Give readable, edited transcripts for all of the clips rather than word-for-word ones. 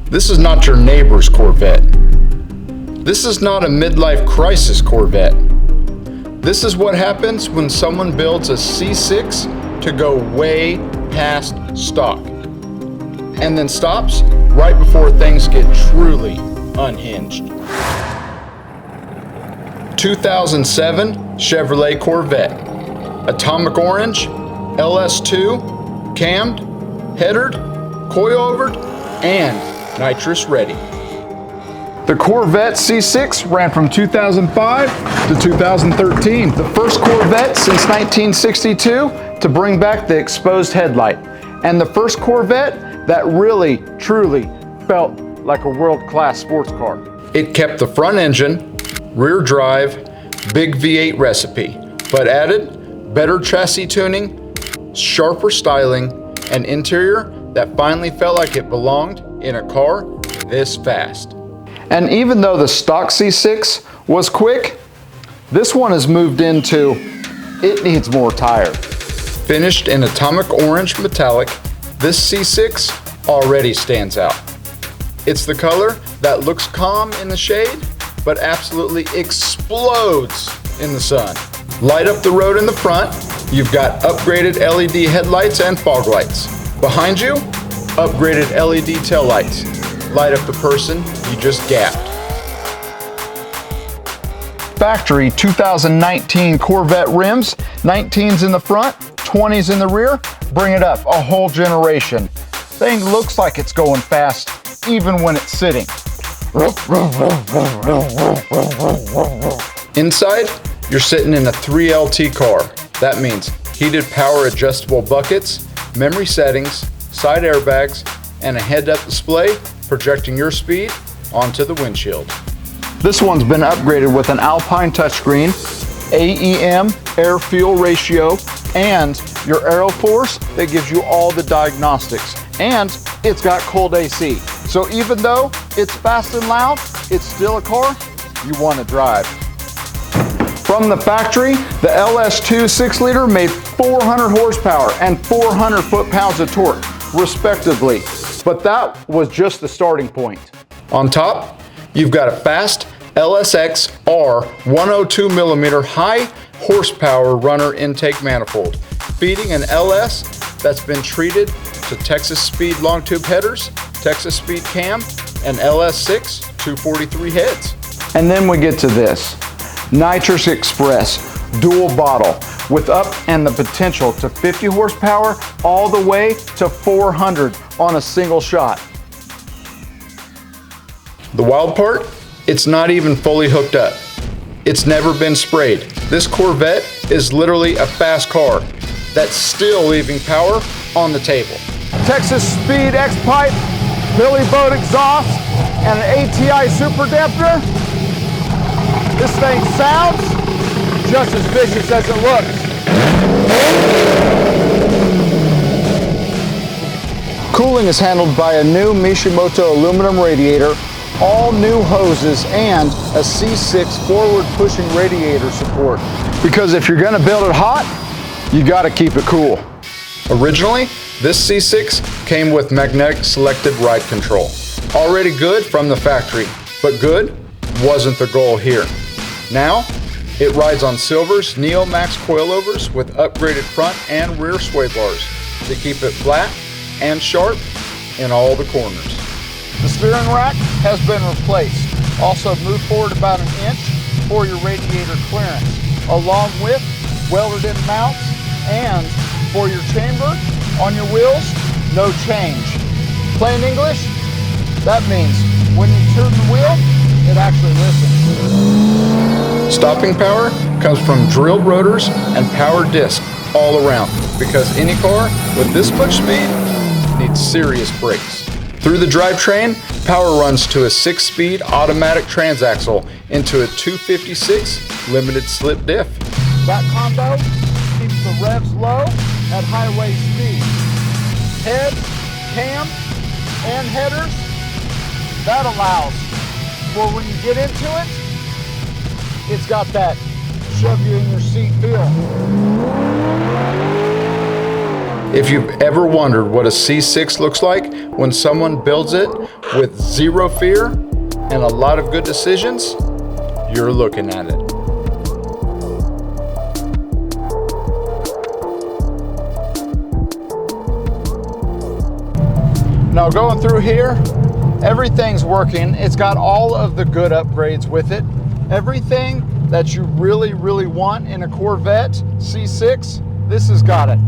This is not your neighbor's Corvette. This is not a midlife crisis Corvette. This is what happens when someone builds a C6 to go way past stock, and then stops right before things get truly unhinged. 2007 Chevrolet Corvette. Atomic orange, LS2, cammed, headered, coilovered, and nitrous ready. The Corvette C6 ran from 2005 to 2013. The first Corvette since 1962 to bring back the exposed headlight. And the first Corvette that really, truly felt like a world-class sports car. It kept the front engine, rear drive, big V8 recipe, but added better chassis tuning, sharper styling, and interior that finally felt like it belonged in a car this fast. And even though the stock C6 was quick, this one has moved into it needs more tire. Finished in atomic orange metallic, this C6 already stands out. It's the color that looks calm in the shade, but absolutely explodes in the sun. Light up the road in the front, you've got upgraded LED headlights and fog lights. Behind you, upgraded LED taillights. Light up the person you just gapped. Factory 2019 Corvette rims, 19s in the front, 20s in the rear, bring it up a whole generation. Thing looks like it's going fast, even when it's sitting. Inside, you're sitting in a 3LT car. That means heated power adjustable buckets, memory settings, side airbags, and a head-up display projecting your speed onto the windshield. This one's been upgraded with an Alpine touchscreen, AEM air-fuel ratio, and your Aeroforce that gives you all the diagnostics. And it's got cold AC. So even though it's fast and loud, it's still a car you want to drive. From the factory, the LS2 6-liter made 400 horsepower and 400 foot-pounds of torque, respectively. But that was just the starting point. On top, you've got a fast LSXR 102 millimeter high horsepower runner intake manifold, feeding an LS that's been treated to Texas Speed long tube headers, Texas Speed cam, and LS6 243 heads. And then we get to this, Nitrous Express dual bottle with up and the potential to 50 horsepower all the way to 400 on a single shot. The wild part, it's not even fully hooked up. It's never been sprayed. This Corvette is literally a fast car that's still leaving power on the table. Texas Speed X-Pipe, Billy Boat exhaust, and an ATI Super dampener. This thing sounds just as vicious as it looks. Cooling is handled by a new Mishimoto aluminum radiator, all new hoses, and a C6 forward pushing radiator support. Because if you're gonna build it hot, you gotta keep it cool. Originally, this C6 came with magnetic selected ride control. Already good from the factory, but good wasn't the goal here. Now, it rides on Silver's Neo Max coilovers with upgraded front and rear sway bars to keep it flat and sharp in all the corners. The steering rack has been replaced. Also moved forward about an inch for your radiator clearance, along with welded in mounts, and for your chamber on your wheels, no change. Plain English, that means when you turn the wheel, it actually listens. Stopping power comes from drilled rotors and power disc all around, because any car with this much speed needs serious brakes. Through the drivetrain, power runs to a 6-speed automatic transaxle into a 256 limited slip diff. That combo keeps the revs low at highway speed. Head, cam, and headers, that allows for when you get into it, it's got that shove you in your seat feel. If you've ever wondered what a C6 looks like when someone builds it with zero fear and a lot of good decisions, you're looking at it. Now going through here, everything's working. It's got all of the good upgrades with it. Everything that you really, really want in a Corvette C6, this has got it.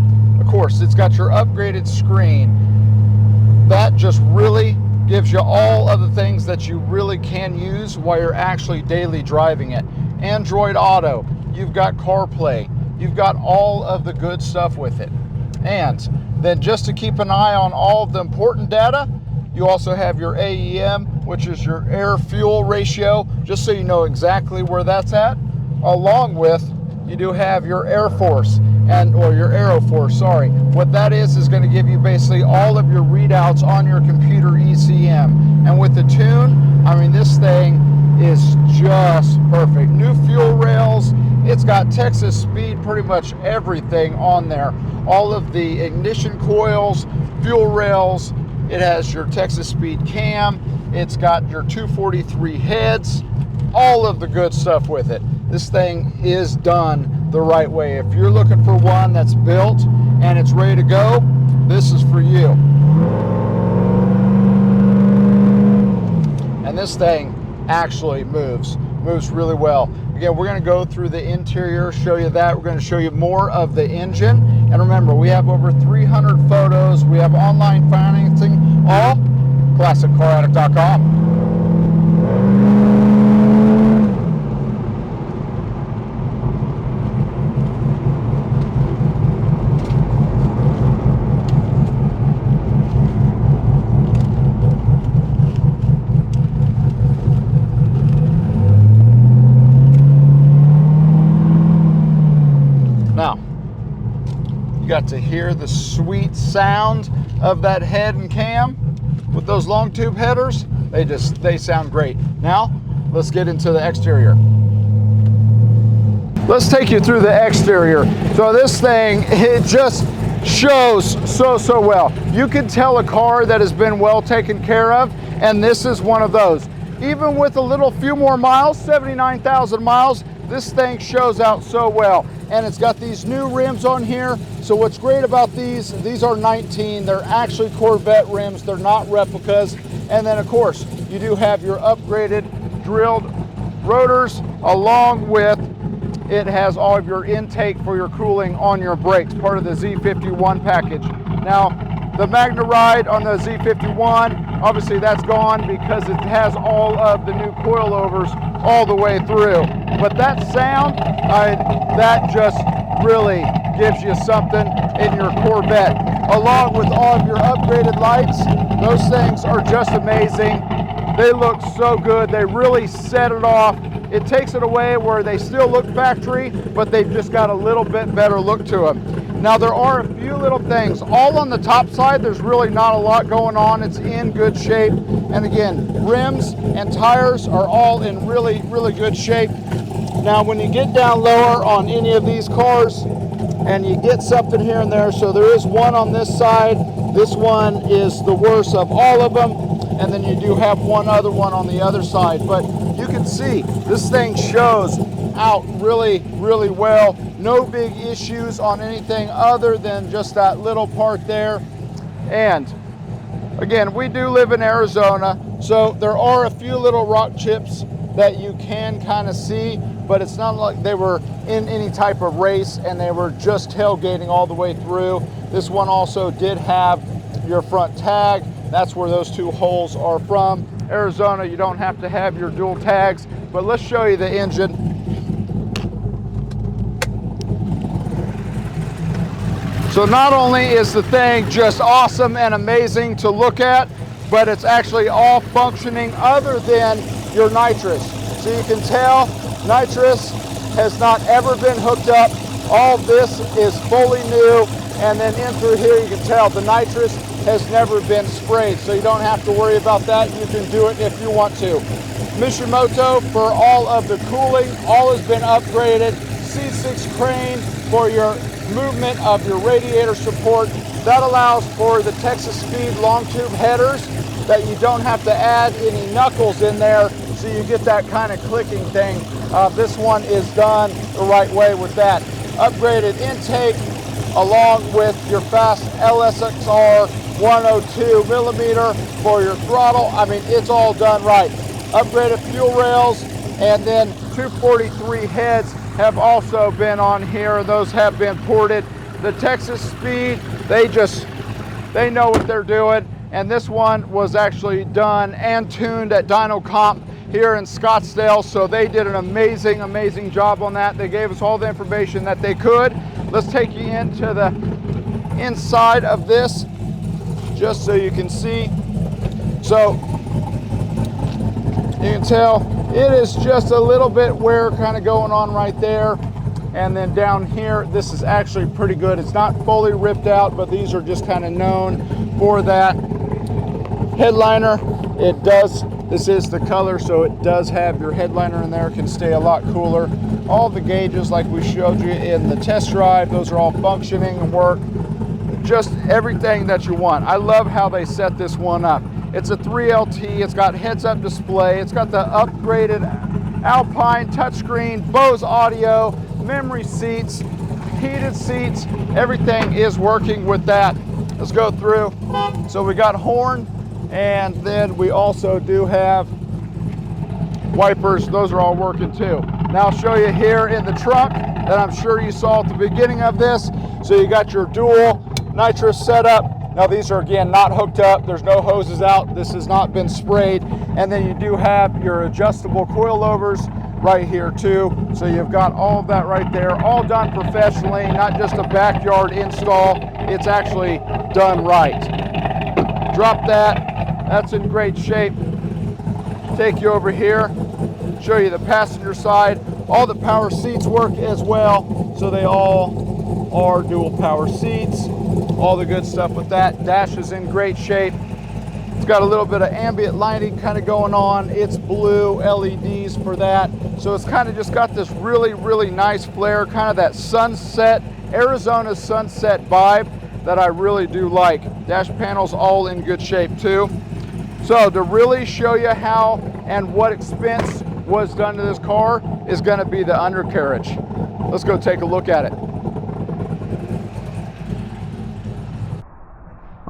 Of course, it's got your upgraded screen. That just really gives you all of the things that you really can use while you're actually daily driving it. Android Auto, you've got CarPlay, you've got all of the good stuff with it. And then just to keep an eye on all of the important data, you also have your AEM, which is your air-fuel ratio, just so you know exactly where that's at. Along with, you do have your Air Force, or your Aero Force, sorry. What that is going to give you basically all of your readouts on your computer ECM. And with the tune, I mean, this thing is just perfect. New fuel rails, it's got Texas speed, pretty much everything on there. All of the ignition coils, fuel rails, it has your Texas speed cam, it's got your 243 heads, all of the good stuff with it. This thing is done the right way. If you're looking for one that's built and it's ready to go, this is for you. And this thing actually moves really well. Again, we're going to go through the interior, show you that. We're going to show you more of the engine. And remember, we have over 300 photos. We have online financing, all ClassicCarAddict.com. Got to hear the sweet sound of that head and cam with those long tube headers. They sound great. Now let's get into the exterior. Let's take you through the exterior. So this thing, it just shows so well. You can tell a car that has been well taken care of, and this is one of those. Even with a few more miles, 79,000 miles, this thing shows out so well. And it's got these new rims on here. So what's great about these are 19. They're actually Corvette rims. They're not replicas. And then of course, you do have your upgraded drilled rotors, along with it has all of your intake for your cooling on your brakes, part of the Z51 package. Now, the Magna Ride on the Z51, obviously that's gone because it has all of the new coilovers all the way through. But that sound, that just really gives you something in your Corvette. Along with all of your upgraded lights, those things are just amazing. They look so good. They really set it off. It takes it away where they still look factory, but they've just got a little bit better look to them. Now there are a few little things. All on the top side, there's really not a lot going on. It's in good shape. And again, rims and tires are all in really, really good shape. Now when you get down lower on any of these cars and you get something here and there, so there is one on this side. This one is the worst of all of them. And then you do have one other one on the other side. But you can see this thing shows out really, really well. No big issues on anything other than just that little part there. And again, we do live in Arizona, so there are a few little rock chips that you can kind of see, but it's not like they were in any type of race and they were just tailgating all the way through. This one also did have your front tag. That's where those two holes are from. Arizona, you don't have to have your dual tags, but let's show you the engine. So not only is the thing just awesome and amazing to look at, but it's actually all functioning other than your nitrous. So you can tell nitrous has not ever been hooked up. All this is fully new. And then in through here, you can tell the nitrous has never been sprayed. So you don't have to worry about that. You can do it if you want to. Mishimoto for all of the cooling, all has been upgraded. C6 crane for your movement of your radiator support. That allows for the Texas Speed long tube headers that you don't have to add any knuckles in there, so you get that kind of clicking thing. This one is done the right way with that. Upgraded intake along with your fast LSXR 102 millimeter for your throttle. I mean, it's all done right. Upgraded fuel rails, and then 243 heads have also been on here. Those have been ported. The Texas Speed, they know what they're doing. And this one was actually done and tuned at Dyno Comp here in Scottsdale. So they did an amazing, amazing job on that. They gave us all the information that they could. Let's take you into the inside of this, just so you can see. So you can tell it is just a little bit wear kind of going on right there. And then down here, this is actually pretty good. It's not fully ripped out, but these are just kind of known for that. Headliner, this is the color, so it does have your headliner in there. It can stay a lot cooler. All the gauges, like we showed you in the test drive, those are all functioning and work. Just everything that you want. I love how they set this one up. It's a 3LT, it's got heads-up display, it's got the upgraded Alpine touchscreen, Bose audio, memory seats, heated seats, everything is working with that. Let's go through. So we got horn, and then we also do have wipers. Those are all working too. Now I'll show you here in the trunk that I'm sure you saw at the beginning of this. So you got your dual nitrous setup. Now these are, again, not hooked up. There's no hoses out. This has not been sprayed. And then you do have your adjustable coilovers right here too. So you've got all of that right there, all done professionally, not just a backyard install. It's actually done right. Drop that. That's in great shape. Take you over here, show you the passenger side. All the power seats work as well, so they all are dual power seats. All the good stuff with that. Dash is in great shape. It's got a little bit of ambient lighting kind of going on. It's blue LEDs for that. So it's kind of just got this really, really nice flare, kind of that sunset, Arizona sunset vibe that I really do like. Dash panels all in good shape too. So to really show you how and what expense was done to this car is going to be the undercarriage. Let's go take a look at it.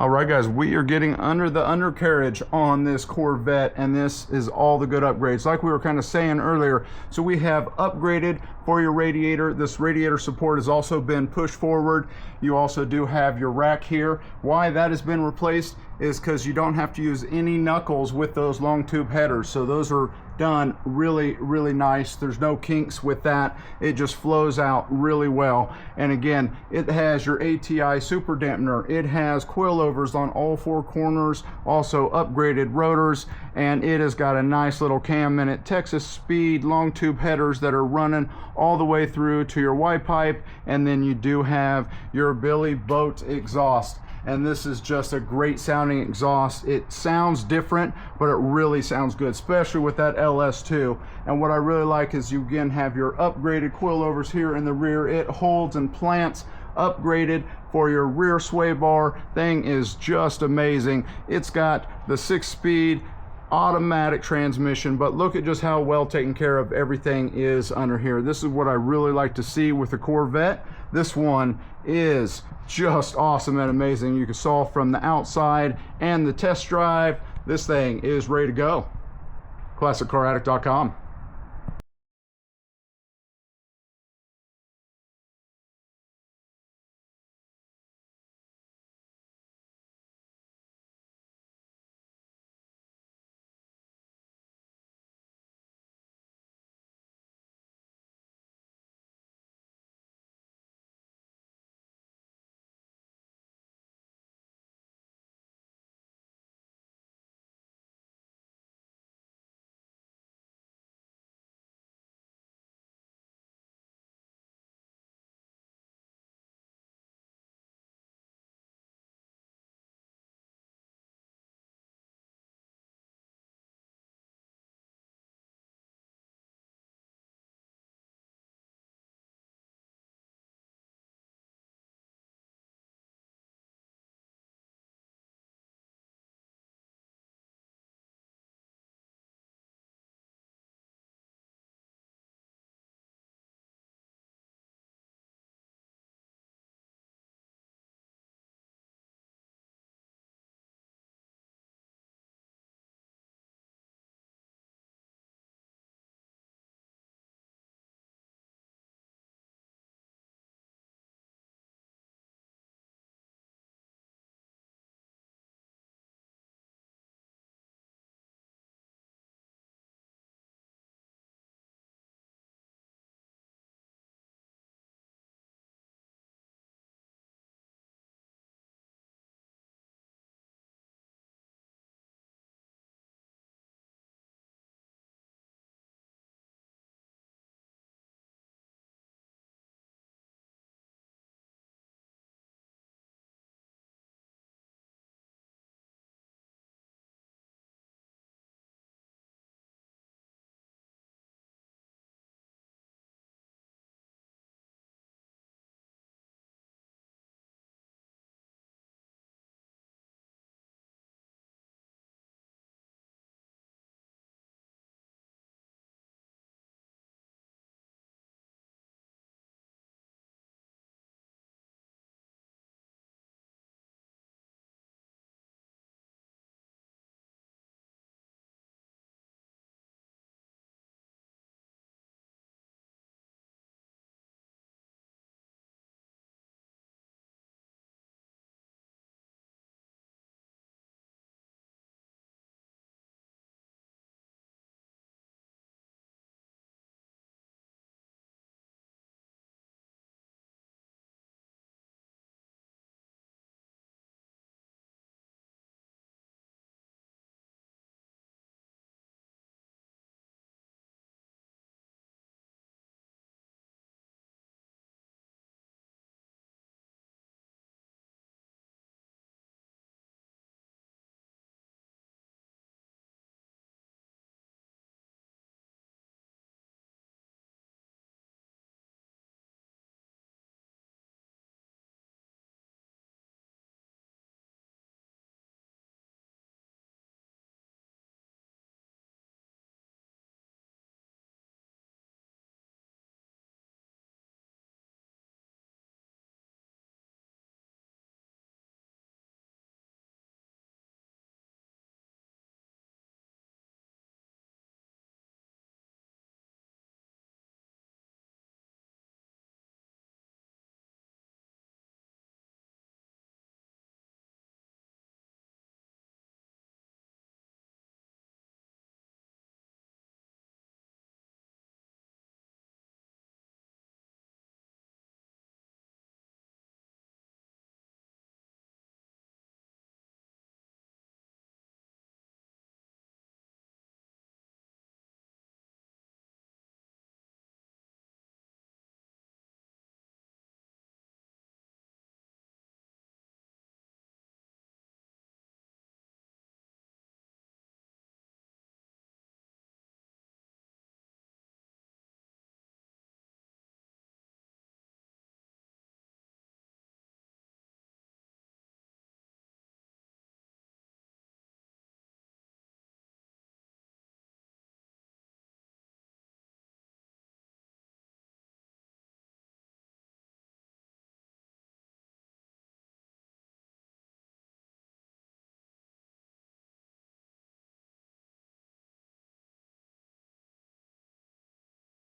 All right, guys, we are getting under the undercarriage on this Corvette, and this is all the good upgrades. Like we were kind of saying earlier, so we have upgraded for your radiator. This radiator support has also been pushed forward. You also do have your rack here. Why that has been replaced is because you don't have to use any knuckles with those long tube headers. So those are done really, really nice. There's no kinks with that. It just flows out really well. And again, it has your ATI Super dampener. It has coilovers on all four corners, also upgraded rotors, and it has got a nice little cam in it. Texas Speed long tube headers that are running all the way through to your Y pipe, and then you do have your Billy Boat exhaust. And this is just a great sounding exhaust. It sounds different, but it really sounds good, especially with that LS too. And what I really like is you again have your upgraded coilovers here in the rear. It holds and plants, upgraded for your rear sway bar. Thing is just amazing. It's got the 6-speed automatic transmission, but look at just how well taken care of everything is under here. This is what I really like to see with the Corvette. This one is just awesome and amazing. You can saw from the outside and the test drive, this thing is ready to go. ClassicCarAddict.com.